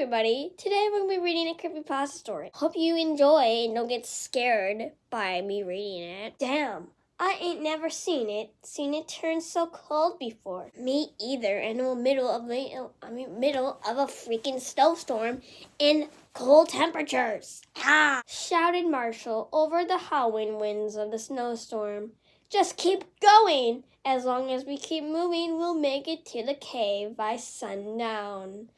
everybody, today we're going to be reading a CreepyPasta story. Hope you enjoy and don't get scared by me reading it. Damn, I ain't never seen it turn so cold before. Me either, in the middle of a freaking snowstorm in cold temperatures. Ah! Shouted Marshall over the howling winds of the snowstorm. Just keep going! As long as we keep moving, we'll make it to the cave by sundown.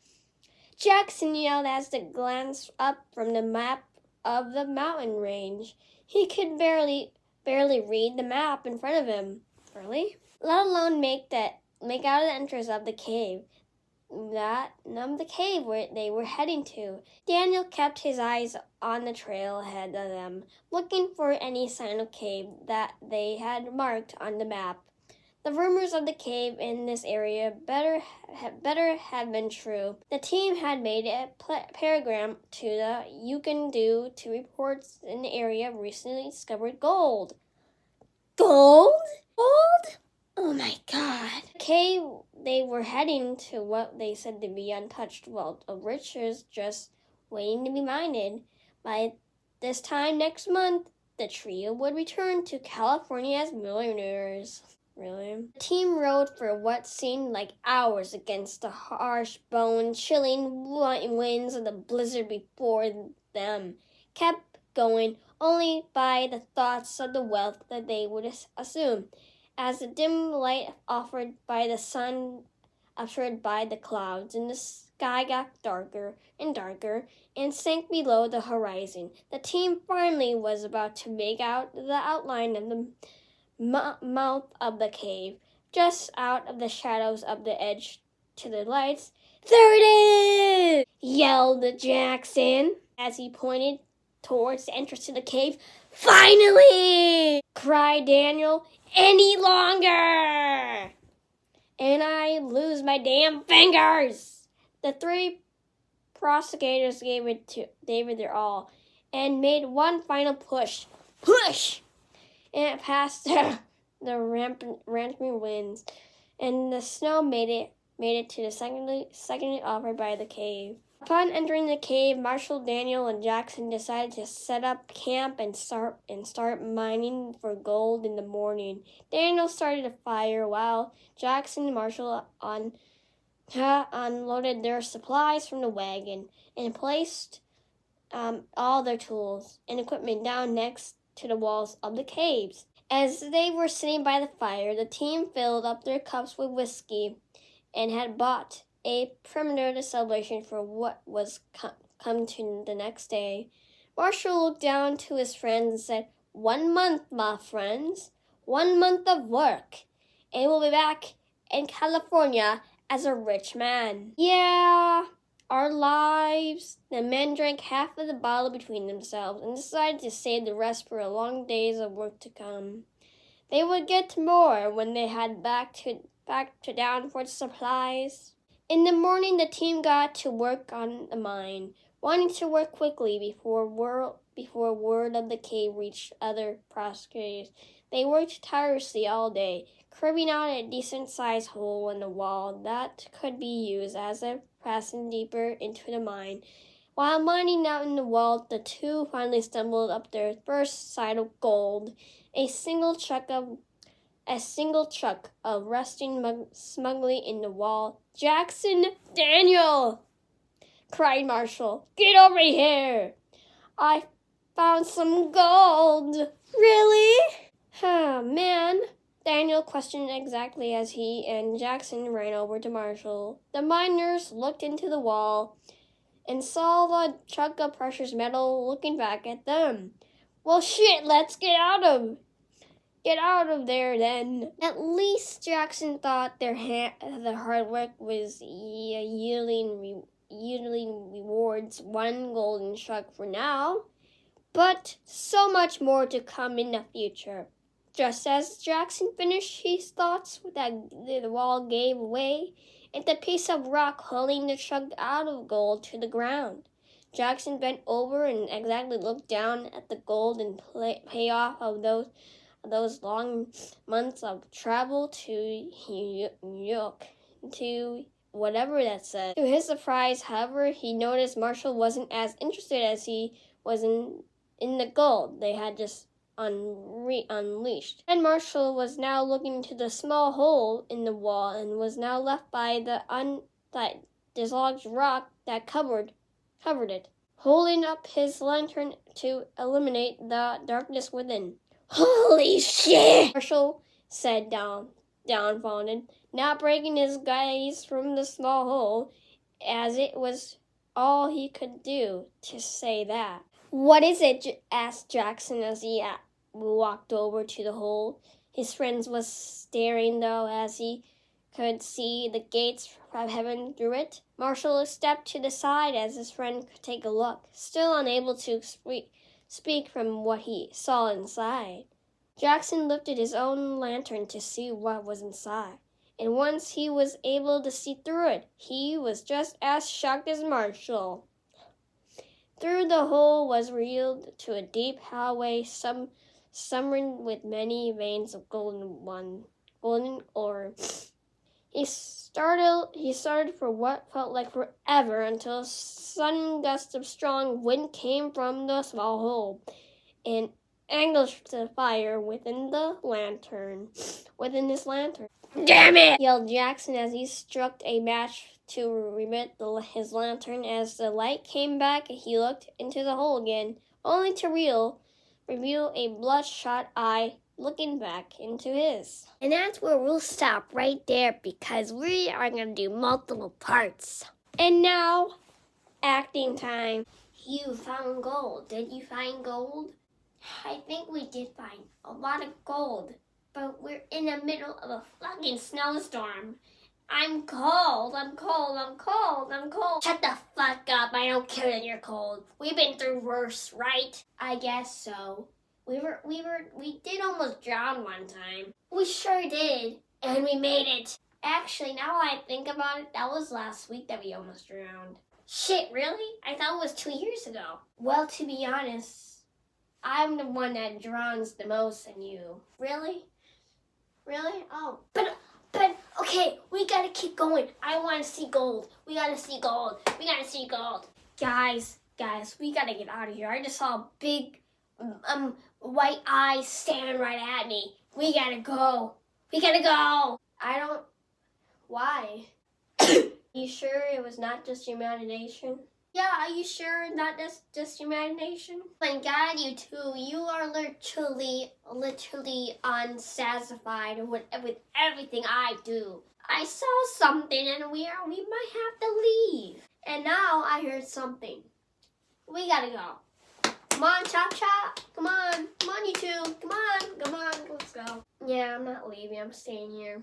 Jackson yelled as they glanced up from the map of the mountain range. He could barely read the map in front of him. Really? Let alone make out the entrance of the cave. The cave where they were heading to. Daniel kept his eyes on the trail ahead of them, looking for any sign of cave that they had marked on the map. The rumors of the cave in this area better have been true. The team had made a paragram to the you-can-do to reports in the area of recently discovered gold. Gold? Gold? Oh my God. The cave they were heading to what they said to be untouched wealth of riches just waiting to be mined. By this time next month, the trio would return to California as millionaires. Really? The team rode for what seemed like hours against the harsh, bone-chilling winds of the blizzard before them. Kept going only by the thoughts of the wealth that they would assume. As the dim light offered by the sun, ushered by the clouds, and the sky got darker and darker and sank below the horizon, the team finally was about to make out the outline of the mouth of the cave, just out of the shadows of the edge to the lights. There it is! Yelled Jackson as he pointed towards the entrance to the cave. Finally! Cried Daniel. Any longer! And I lose my damn fingers! The three prosecutors gave it their all and made one final push. Push! And it passed the ramping winds, and the snow made it to the second offered by the cave. Upon entering the cave, Marshall, Daniel, and Jackson decided to set up camp and start mining for gold in the morning. Daniel started a fire while Jackson and Marshall unloaded their supplies from the wagon and placed all their tools and equipment down next to the walls of the caves. As they were sitting by the fire, the team filled up their cups with whiskey and had bought a preliminary celebration for what was come to the next day. Marshall looked down to his friends and said, 1 month, my friends, 1 month of work, and we'll be back in California as a rich man. Yeah, our lives. The men drank half of the bottle between themselves and decided to save the rest for a long days of work to come. They would get more when they had back to down for supplies. In the morning, the team got to work on the mine, wanting to work quickly before word of the cave reached other prosecutors. They worked tirelessly all day, carving out a decent-sized hole in the wall that could be used as a passing deeper into the mine. While mining out in the wall, the two finally stumbled up their first sight of gold. A single chuck of resting smugly in the wall. Jackson, Daniel! Cried Marshall. Get over here! I found some gold. Really? Oh, man. Daniel questioned exactly as he and Jackson ran over to Marshall. The miners looked into the wall and saw the chunk of precious metal looking back at them. Well, shit, let's get out of there then. At least Jackson thought their hard work was yielding rewards. 1 golden chuck for now, but so much more to come in the future. Just as Jackson finished his thoughts, the wall gave way, and the piece of rock hurling the chunk out of gold to the ground. Jackson bent over and exactly looked down at the gold and payoff of those long months of travel to New York, to whatever that said. To his surprise, however, he noticed Marshall wasn't as interested as he was in the gold they had just unleashed. And Marshall was now looking into the small hole in the wall and was now left by the dislodged rock that covered it, holding up his lantern to illuminate the darkness within. Holy shit! Marshall said downfounded, not breaking his gaze from the small hole, as it was all he could do to say that. What is it? Asked Jackson as he walked over to the hole. His friend was staring, though, as he could see the gates of heaven through it. Marshall stepped to the side as his friend could take a look, still unable to speak from what he saw inside. Jackson lifted his own lantern to see what was inside, and once he was able to see through it, he was just as shocked as Marshall. Through the hole was revealed to a deep hallway, summered with many veins of golden ore. He started for what felt like forever until a sudden gust of strong wind came from the small hole and engulfed the fire within his lantern. Damn it! Yelled Jackson as he struck a match to remit his lantern. As the light came back, he looked into the hole again, only to reveal a bloodshot eye looking back into his. And that's where we'll stop right there, because we are going to do multiple parts. And now, acting time. You found gold. Did you find gold? I think we did find a lot of gold, but we're in the middle of a fucking snowstorm. I'm cold. Shut the fuck up. I don't care that you're cold. We've been through worse, right? I guess so. We did almost drown one time. We sure did, and we made it. Actually, now I think about it, that was last week that we almost drowned. Shit, really? I thought it was 2 years ago. Well, to be honest, I'm the one that drowns the most in you. Really? Really? Oh. But, okay, we gotta keep going. I wanna see gold. We gotta see gold. Guys, we gotta get out of here. I just saw a big, white eyes staring right at me. We gotta go. Why? You sure it was not just your imagination? Yeah, are you sure not just your imagination? My God, you two, you are literally unsatisfied with everything I do. I saw something and we might have to leave. And now I heard something. We gotta go. Come on, Chop. Come on, you two. Come on, let's go. Yeah, I'm not leaving. I'm staying here.